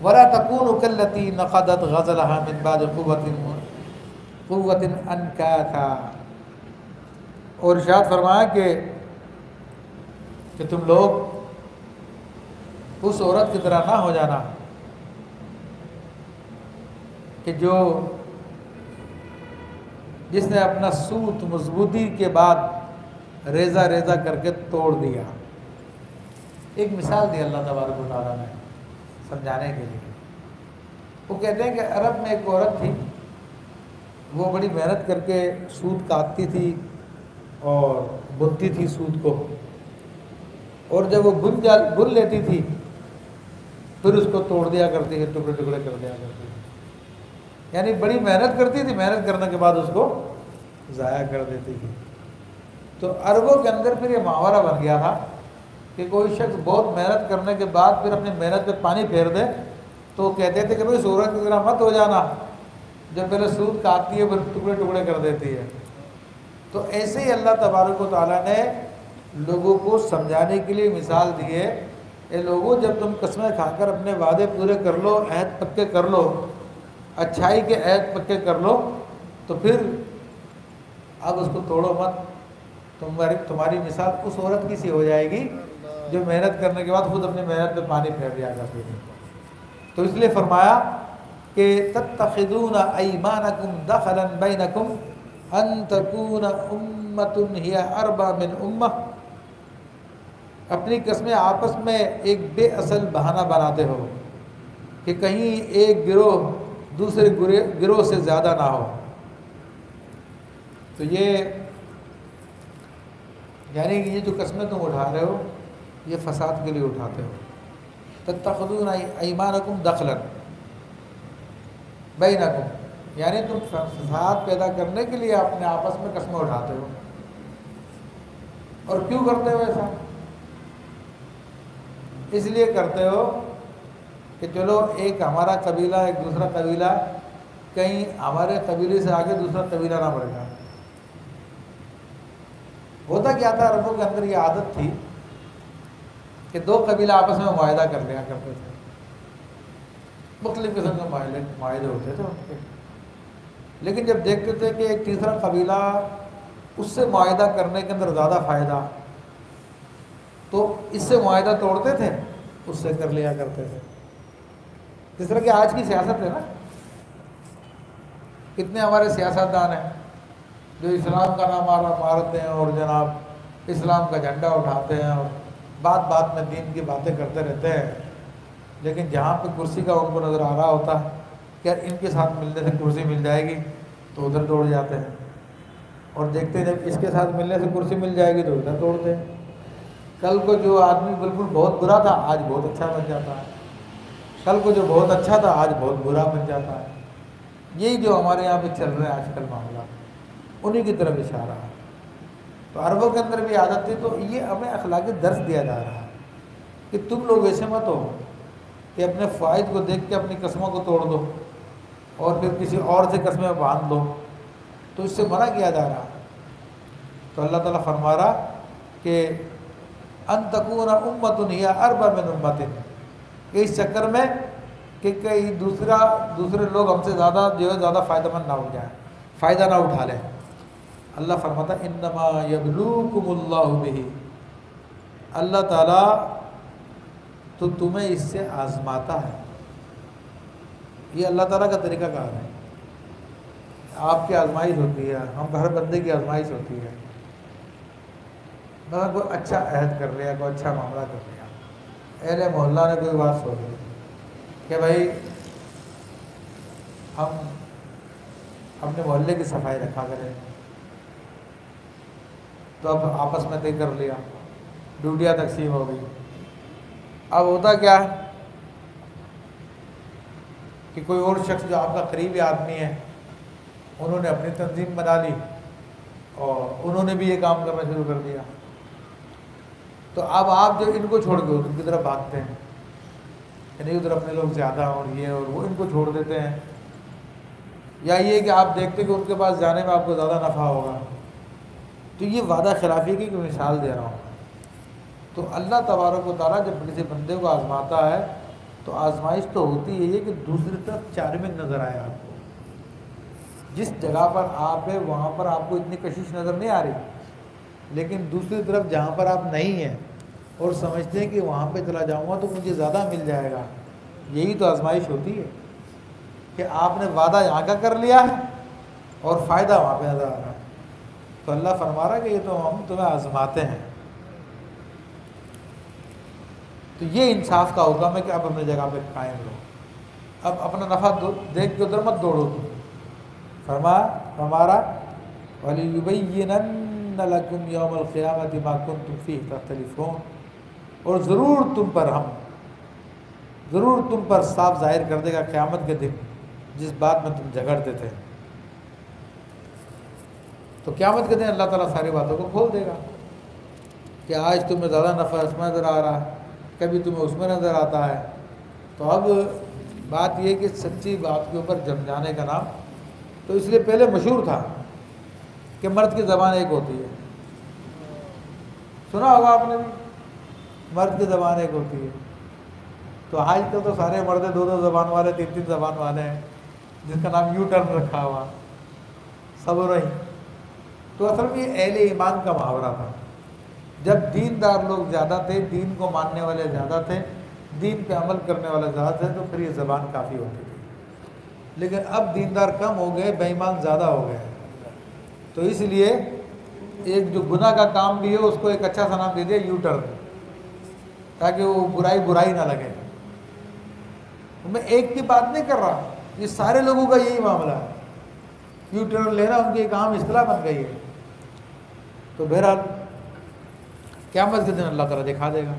ولا تكونوا كالتي نقضت غزلها من بعد قوة انکاثا، اور ارشاد فرمایا کہ تم لوگ اس عورت کی طرح نہ ہو جانا کہ جس نے اپنا سوت مضبوطی کے بعد ریزہ ریزہ کر کے توڑ دیا۔ ایک مثال دی اللہ تبارک و تعالیٰ نے سمجھانے کے لیے۔ وہ کہتے ہیں کہ عرب میں ایک عورت تھی، وہ بڑی محنت کر کے سوت کاٹتی تھی اور بنتی تھی سوت کو، اور جب وہ بن لیتی تھی پھر اس کو توڑ دیا کرتی تھی، ٹکڑے ٹکڑے کر دیا کرتی تھی، یعنی بڑی محنت کرتی تھی، محنت کرنے کے بعد اس کو ضائع کر دیتی تھی۔ تو عربوں کے اندر پھر یہ محاورہ بن گیا تھا کہ کوئی شخص بہت محنت کرنے کے بعد پھر اپنی محنت پہ پانی پھیر دے تو کہتے تھے کہ بھائی سورج کی طرح مت ہو جانا، جب پہلے سود کاٹتی ہے پھر ٹکڑے ٹکڑے کر دیتی ہے۔ تو ایسے ہی اللہ تبارک و تعالیٰ نے لوگوں کو سمجھانے کے لیے مثال دی ہے، اے لوگوں جب تم قسمیں کھا کر اپنے وعدے پورے کر لو، عہد پکے کر لو، اچھائی کے عہد پکے کر لو، تو پھر اب اس کو توڑو مت۔ تمہاری مثال اس عورت کی سی ہو جائے گی جو محنت کرنے کے بعد خود اپنی محنت پہ پانی پھیر دیا کرتی تھی۔ تو اس لیے فرمایا کہ تتخذون ایمانکم دخلا بینکم ان تکون امۃ ہی اربا من امہ، اپنی قسمیں آپس میں ایک بے اصل بہانہ بناتے ہو کہ کہیں ایک گروہ دوسرے گروہ سے زیادہ نہ ہو۔ تو یہ یعنی کہ یہ جو قسمیں تم اٹھا رہے ہو یہ فساد کے لیے اٹھاتے ہو۔ تتخذون ایمانکم دخلا بینکم، یعنی تم فساد پیدا کرنے کے لیے اپنے آپس میں قسمیں اٹھاتے ہو۔ اور کیوں کرتے ہو ایسا؟ اس لیے کرتے ہو کہ چلو ایک ہمارا قبیلہ ایک دوسرا قبیلہ، کہیں ہمارے قبیلے سے آگے دوسرا قبیلہ نہ بڑھ جائے۔ ہوتا کیا تھا عربوں کے اندر یہ عادت تھی کہ دو قبیلہ آپس میں معاہدہ کر لیا کرتے تھے، مختلف قسم کے معاہدے ہوتے تھے ان کے، لیکن جب دیکھتے تھے کہ ایک تیسرا قبیلہ اس سے معاہدہ کرنے کے اندر زیادہ فائدہ، تو اس سے معاہدہ توڑتے تھے، اس سے کر لیا کرتے تھے۔ جس طرح کہ آج کی سیاست ہے نا، کتنے ہمارے سیاستدان ہیں جو اسلام کا نام مارتے ہیں اور جناب اسلام کا جھنڈا اٹھاتے ہیں اور بات بات میں دین کی باتیں کرتے رہتے ہیں، لیکن جہاں پہ کرسی کا ان کو نظر آ رہا ہوتا ہے کہ ان کے ساتھ ملنے سے کرسی مل جائے گی تو ادھر دوڑ جاتے ہیں، اور دیکھتے ہیں جب اس کے ساتھ ملنے سے کرسی مل جائے گی تو ادھر دوڑتے ہیں۔ کل کو جو آدمی بالکل بہت برا تھا آج بہت اچھا بن جاتا ہے، کل کو جو بہت اچھا تھا آج بہت برا بن جاتا ہے۔ یہی جو ہمارے یہاں پہ چل رہے ہیں آج کل معاملہ، انہی کی طرف اشارہ ہے۔ تو عربوں کے اندر بھی عادت تھی، تو یہ ہمیں اخلاقی درس دیا جا رہا ہے کہ تم لوگ ایسے مت ہو کہ اپنے فائد کو دیکھ کے اپنی قسموں کو توڑ دو اور پھر کسی اور سے قسمیں باندھ دو، تو اس سے منع کیا جا رہا ہے۔ تو اللہ تعالیٰ فرما رہا کہ ان تکون امۃ ہی اربا من امۃ، اس چکر میں کہ کئی دوسرے لوگ ہم سے زیادہ فائدہ مند نہ ہو جائیں، فائدہ نہ اٹھا لیں۔ اللہ فرماتا انما یبلوکم اللہ بہ، اللہ تعالیٰ تو تمہیں اس سے آزماتا ہے۔ یہ اللہ تعالیٰ کا طریقہ کار ہے، آپ کی آزمائش ہوتی ہے، ہم ہر بندے کی آزمائش ہوتی ہے۔ مگر کوئی اچھا عہد کر لیا، کوئی اچھا معاملہ کر لیا، اہل محلہ نے کوئی بات سوچ لی کہ بھائی ہم اپنے محلے کی صفائی رکھا کریں، تو اب آپس میں طے کر لیا، ڈیوٹیاں تقسیم ہو گئی۔ اب ہوتا کیا ہے کہ کوئی اور شخص جو آپ کا قریبی آدمی ہے انہوں نے اپنی تنظیم بنا لی اور انہوں نے بھی یہ کام کرنا شروع کر دیا، تو اب آپ جو ان کو چھوڑ کے ان کی طرف بھاگتے ہیں کہ نہیں ادھر اپنے لوگ زیادہ اور یہ اور وہ، ان کو چھوڑ دیتے ہیں، یا یہ کہ آپ دیکھتے کہ ان کے پاس جانے میں آپ کو زیادہ نفع ہوگا۔ تو یہ وعدہ خلافی کی کوئی مثال دے رہا ہوں۔ تو اللہ تبارک و تعالیٰ جب کسی بندے کو آزماتا ہے تو آزمائش تو ہوتی ہے یہ کہ دوسری طرف چارمنگ نظر آئے آپ کو. جس جگہ پر آپ ہے وہاں پر آپ کو اتنی کشش نظر نہیں آ رہی، لیکن دوسری طرف جہاں پر آپ نہیں ہیں اور سمجھتے ہیں کہ وہاں پہ چلا جاؤں گا تو مجھے زیادہ مل جائے گا، یہی تو آزمائش ہوتی ہے کہ آپ نے وعدہ یہاں کا کر لیا ہے اور فائدہ وہاں پہ نظر آ رہا ہے. تو اللہ فرما رہا ہے کہ یہ تو ہم تمہیں آزماتے ہیں. تو یہ انصاف کا حکم ہے کہ اب اپنی جگہ پہ قائم رہو، اب اپنا نفع دیکھ کے ادھر مت دوڑو. ہمارا وَلِيُبَيِّنَنَّ لَكُمْ يَوْمَ الْقِيَامَةِ مَا كُنْتُمْ فِيهِ تَخْتَلِفُونَ، اور ضرور تم پر صاف ظاہر کر دے گا قیامت کے دن جس بات میں تم جھگڑتے تھے. تو قیامت کے دن اللہ تعالیٰ ساری باتوں کو کھول دے گا کہ آج تمہیں زیادہ نفع اس میں نظر آ رہا ہے، کبھی تمہیں اس میں نظر آتا ہے. تو اب بات یہ کہ سچی بات کے اوپر جم جانے کا نام تو اس لیے پہلے مشہور تھا کہ مرد کی زبان ایک ہوتی ہے. سنا ہوگا آپ نے بھی، مرد کی زبان ایک ہوتی ہے. تو آج کل تو سارے مرد 2 زبان والے 3 زبان والے ہیں، جس کا نام یو ٹرن رکھا ہوا صبر رہی. تو اصل میں یہ اہل ایمان کا محاورہ تھا. جب دیندار لوگ زیادہ تھے، دین کو ماننے والے زیادہ تھے، دین پہ عمل کرنے والے زیادہ تھے، تو پھر یہ زبان کافی ہوتی تھی. لیکن اب دیندار کم ہو گئے، بے ایمان زیادہ ہو گئے. تو اس لیے ایک جو گناہ کا کام بھی ہے اس کو ایک اچھا سا نام دے دیا یو ٹرن، تاکہ وہ برائی نہ لگے. میں ایک کی بات نہیں کر رہا، یہ سارے لوگوں کا یہی معاملہ ہے. یو ٹرن لینا ان کی ایک عام اصطلاح بن گئی ہے. تو بہرحال قیامت کے دن اللہ تعالیٰ دکھا دے گا.